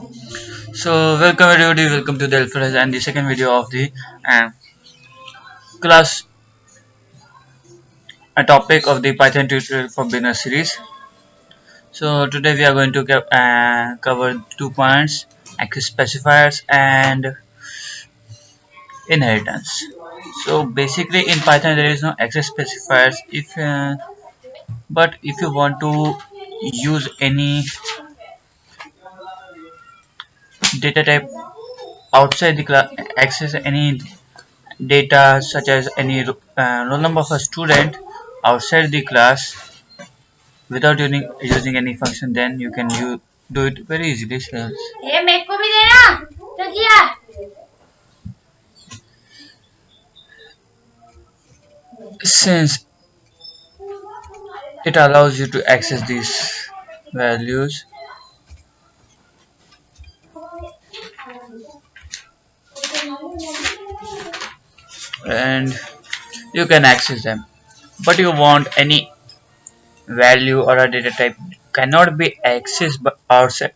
So welcome everybody, welcome to the Alferdize and the second video of the uh, class a topic of the Python tutorial for beginner series. So today we are going to cover 2 points: access specifiers and inheritance. So basically in Python there is no access specifiers but if you want to use any data type outside the class, access any data such as any roll number of a student outside the class without using any function, then you can do it very easily. ये मेरे को भी देना तो किया since it allows you to access these values and you can access them, but you want any value or a data type cannot be accessed but outside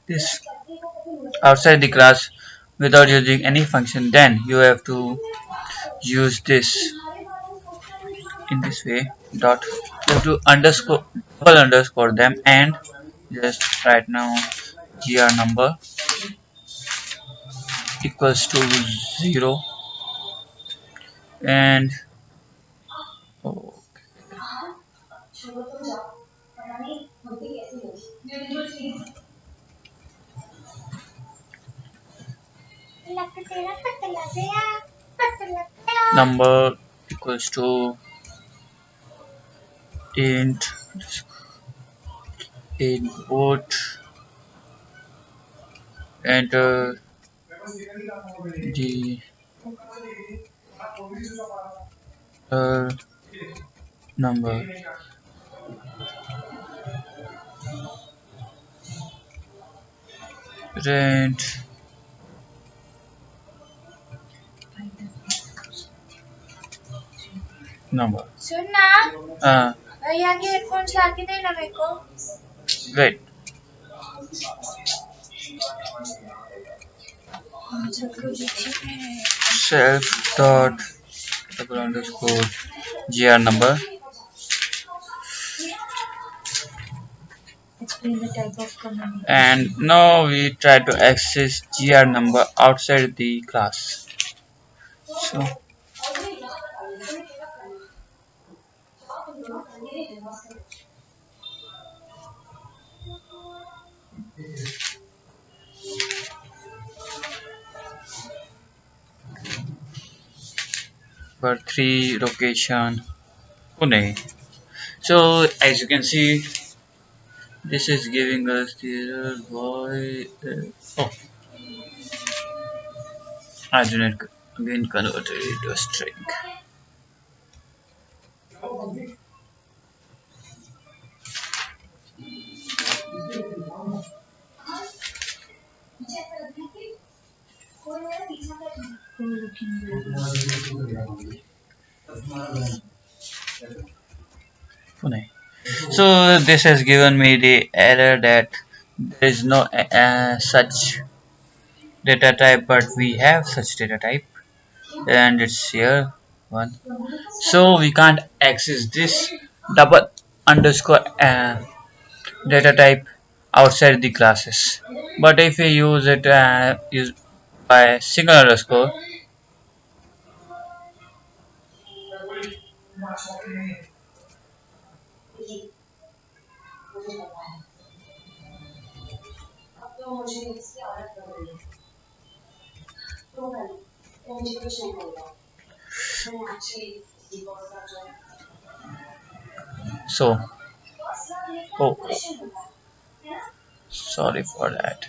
the class without using any function, then you have to use this in this way. Dot, you have to double underscore them and just right now gr number equals to 0 and oh, number equals to int input enter the number rent number. सुनना भैया के headphones लाके देना मेरे को. Great. Self dot double underscore gr number. Explain the type of command. And now we try to access gr number outside the class. So for 3 location Pune. So as you can see, this is giving us the error boy. Oh, I did not again convert it to a string. Pune. So this has given me the error that there is no such data type, but we have such data type and it's here one. So we can't access this double underscore data type outside the classes, but if we use it use by single underscore, so oh, sorry for that.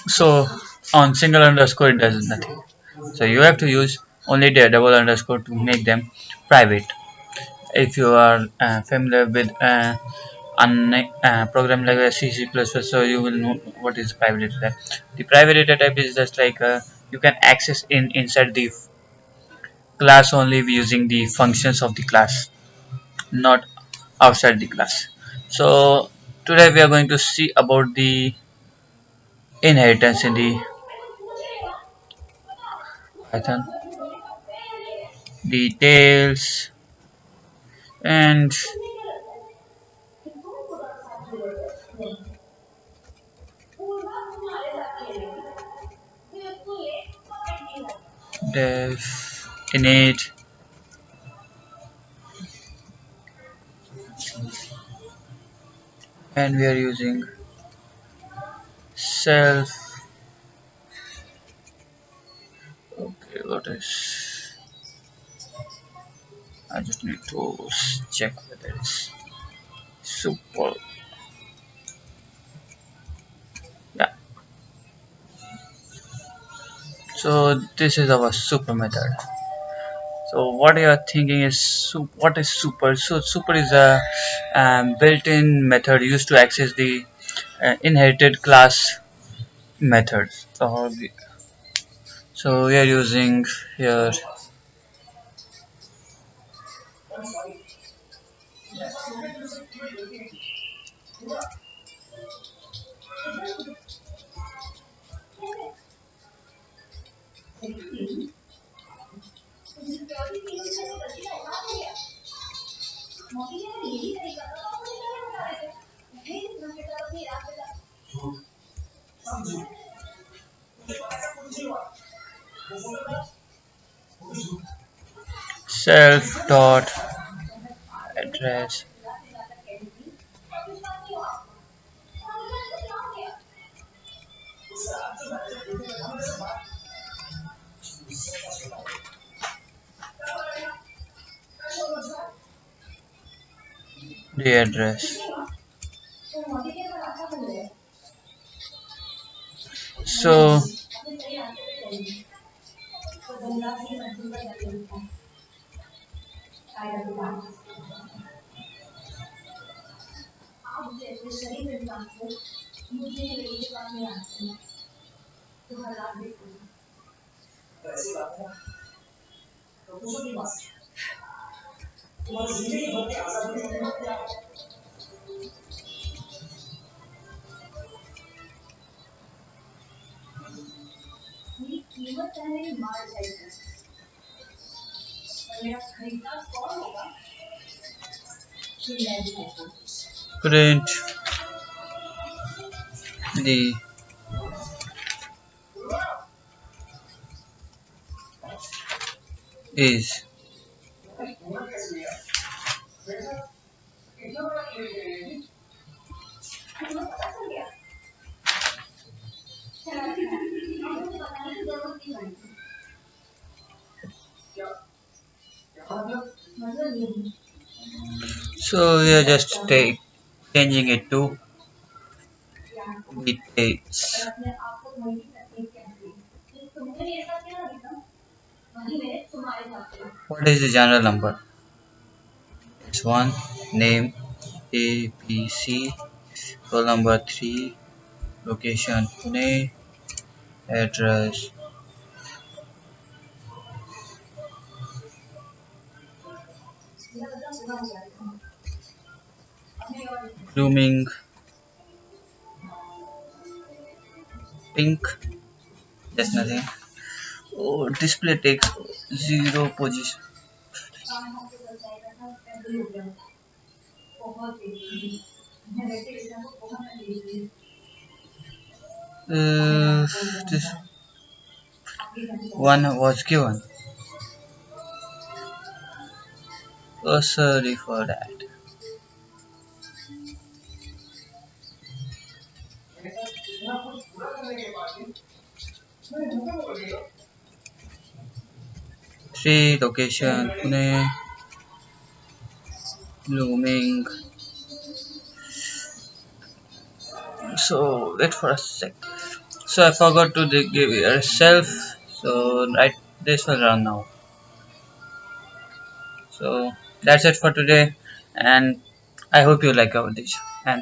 So on single underscore it does nothing, so you have to use only the double underscore to make them private. If you are familiar with program like a C, C++, so you will know what is private data type. The private data type is just like you can access inside the class only using the functions of the class, not outside the class. So today we are going to see about the inheritance in the Python, details, and def init, and we are using self. Okay, what is? I just need to check whether it's super. Yeah. So this is our super method. So what you are thinking is what is super? So super is a built-in method used to access the inherited class method. So we are using here self dot address the address. So print the is. So we are just changing it to details. What is the general number? It's one. Name A B C. Roll number 3. Location Pune. Address blooming pink. Just nothing. Oh, display takes 0 position. Uh, this one was given. Oh, sorry for that. Three location Pune, blooming. So wait for a sec. So I forgot to give yourself. So right, this will run now. So that's it for today, and I hope you like our dish. And